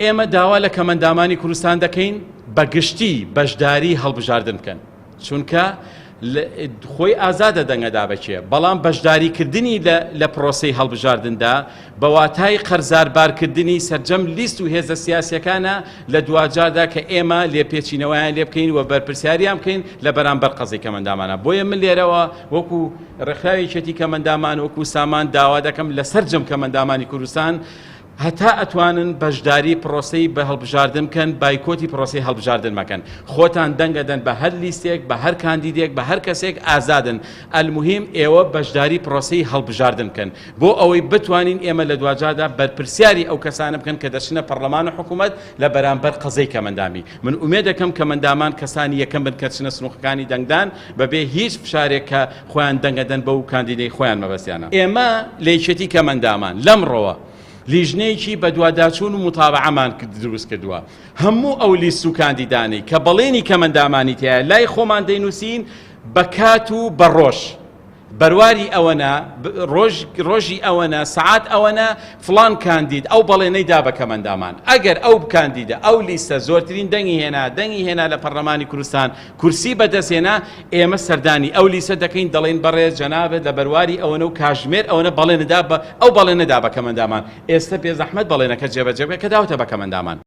ئێمە داوا لە کەمەندامانی کوردستان دەکەین بە گشتی بەشداری هەڵبژاردن بکەن، چونکە خۆی ئازادە دەنگەدا بچێ، بەڵام بەشداریکردنی لە پرۆسەی هەڵبژاردندا بە واتای قەرزاربارکردنی سەرجەم لیست و هێزە سیاسیەکانە لە دوجاردا کە ئێمە لێپێچینەوەیان لێ بکەین و بەرپرسیاریان بکەین لە بەرامبەر قەزەی کەمەندامانە. بۆیە من لێرەوە وەکو ڕێکخراوێکی کەمەندامان وەکو سامان داوا دەکەم لە سەرجەم کەمەندامانی کوردستان هەتا ئەتوانن بەشداری پرۆسەی بە هەڵبژاردن بکەن، بایکۆتی پرۆسەی هەڵبژاردن مەکەن، خۆتان دەنگەدەن بە هەر لیستێک، بە هەر کاندیدێک، بە هەر کەسێک ئازادن. ئەلموهیم ئێوە بەشداری پرۆسەی هەڵبژاردن بکەن بۆ ئەوەی بتوانین ئێمە لە دوجاردا بەرپرسیاری ئەو کەسانە بکەن کە دەچنە پەرلەمان و حکوومەت لە بەرامبەر قەزەی کەمەندامی. من ئومێد دەکەم کەمەندامان کەسانی یەکەم بن کە چنە سنووقەکانی دەنگدان بەبێ هیچ فشارێک کە خۆیان دەنگەدەن بەو کاندیدەی خۆیان مەبەستیانە. ئێمە لە یەکێتی کەمەندامان لەمڕۆوە لیژنەیەکی بە دواداچوون و متابعەمان دروست کردووە. هەموو ئەو لیست و کاندیدانی کە بەڵێنی کەمەندامانی تایە لای خۆمان دەینووسین بە کات و بە ڕۆژ، بەرواری ئەوەنە، ڕۆژی ئەوەنە، سعات ئەوەنە، فلان کاندید ئەو بەڵێنەی دا بە کەمەندامان. ئەگەر ئەو کاندیدە ئەو لیستە زۆرترین دەنگی هێنا لە پەرلەمانی کوردستان کورسی بەدەستێنا، ئێمە سەردانی ئەو لیستە دەکەین، دەڵێن بەڕێز جەنابێت لە بەرواری ئەوەنە و کاژمێر ئەوەنە بەڵێنەدا بە ئەو بەڵێنەدا بە کەمەندامان. ئێستا بێزەحمەت بەڵێنەکە جێبەجێ بکە کە داوەتە بە کەمەندامان.